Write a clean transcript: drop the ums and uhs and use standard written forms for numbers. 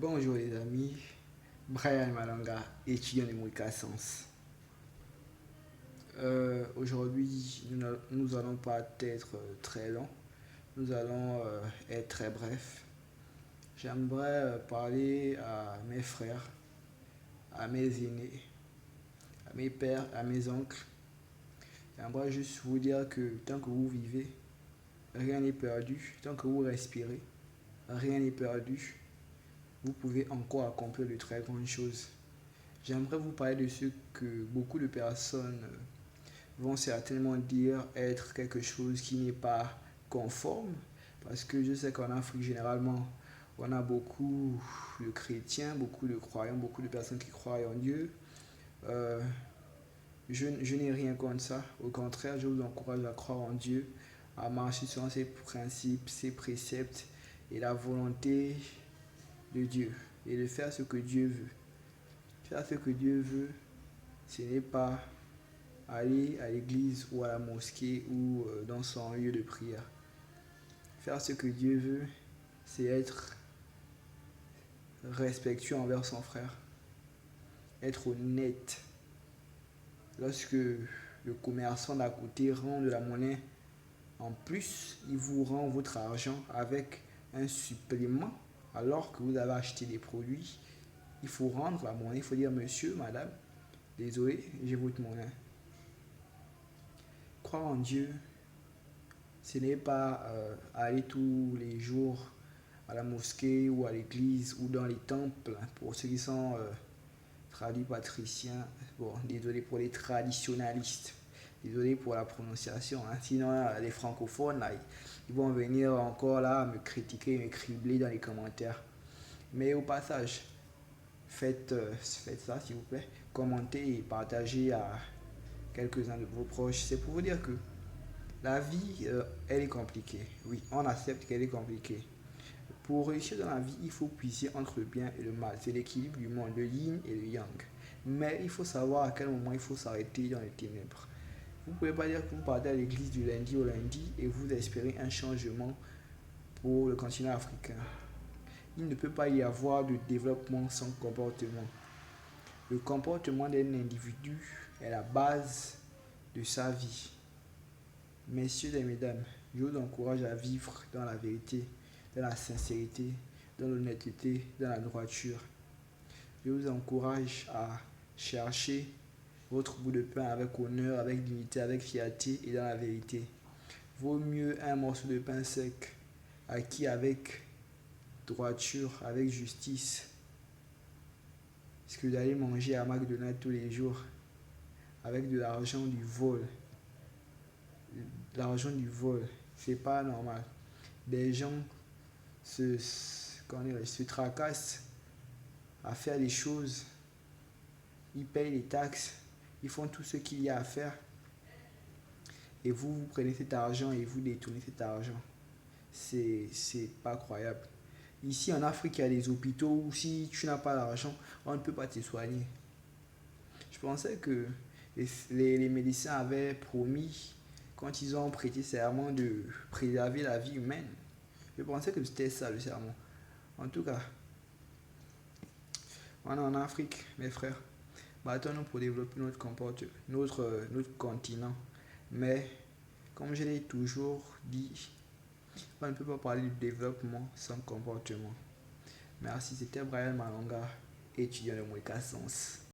Bonjour les amis, Brian Malanga, étudiant de Mouika-Sens. Aujourd'hui, nous allons pas être très longs, nous allons être très brefs. J'aimerais parler à mes frères, à mes aînés, à mes pères, à mes oncles. J'aimerais juste vous dire que tant que vous vivez, rien n'est perdu. Tant que vous respirez, rien n'est perdu. Vous pouvez encore accomplir de très grandes choses. J'aimerais vous parler de ce que beaucoup de personnes vont certainement dire être quelque chose qui n'est pas conforme. Parce que je sais qu'en Afrique, généralement, on a beaucoup de chrétiens, beaucoup de croyants, beaucoup de personnes qui croient en Dieu. Euh, je n'ai rien contre ça. Au contraire, je vous encourage à croire en Dieu, à marcher selon ses principes, ses préceptes et la volonté de Dieu. Et de faire ce que Dieu veut. Faire ce que Dieu veut, ce n'est pas aller à l'église ou à la mosquée ou dans son lieu de prière. Faire ce que Dieu veut, c'est être respectueux envers son frère, être honnête. Lorsque le commerçant d'à côté rend de la monnaie en plus, il vous rend votre argent avec un supplément alors que vous avez acheté des produits. Il faut rendre la monnaie, il faut dire monsieur, madame, désolé, j'ai votre monnaie. Croire en Dieu, ce n'est pas aller tous les jours à la mosquée ou à l'église ou dans les temples pour ceux qui sont traduits patriciens. Bon, désolé pour les traditionalistes. Désolé pour la prononciation. Hein. Sinon, les francophones, là, ils vont venir encore là me critiquer, me cribler dans les commentaires. Mais au passage, faites ça s'il vous plaît. Commentez et partagez à quelques-uns de vos proches. C'est pour vous dire que la vie, elle est compliquée. Oui, on accepte qu'elle est compliquée. Pour réussir dans la vie, il faut puiser entre le bien et le mal. C'est l'équilibre du monde, le yin et le yang. Mais il faut savoir à quel moment il faut s'arrêter dans les ténèbres. Vous ne pouvez pas dire que vous partez à l'église du lundi au lundi et vous espérez un changement pour le continent africain. Il ne peut pas y avoir de développement sans comportement. Le comportement d'un individu est la base de sa vie. Messieurs et mesdames, je vous encourage à vivre dans la vérité, dans la sincérité, dans l'honnêteté, dans la droiture. Je vous encourage à chercher votre bout de pain avec honneur, avec dignité, avec fierté et dans la vérité. Vaut mieux un morceau de pain sec acquis avec droiture, avec justice, que d'aller manger à McDonald's tous les jours avec de l'argent du vol. L'argent du vol, c'est pas normal. Des gens se tracassent à faire des choses, ils payent les taxes, ils font tout ce qu'il y a à faire et vous prenez cet argent et vous détournez cet argent. C'est pas croyable. Ici en Afrique, il y a des hôpitaux où si tu n'as pas l'argent, on ne peut pas te soigner. Je pensais que les médecins avaient promis, quand ils ont prêté serment, de préserver la vie humaine. Je pensais que c'était ça le serment. En tout cas, on est en Afrique, mes frères. Battons-nous pour développer notre comportement, notre continent. Mais, comme je l'ai toujours dit, on ne peut pas parler de développement sans comportement. Merci, c'était Brian Malonga, étudiant de Moueka Sens.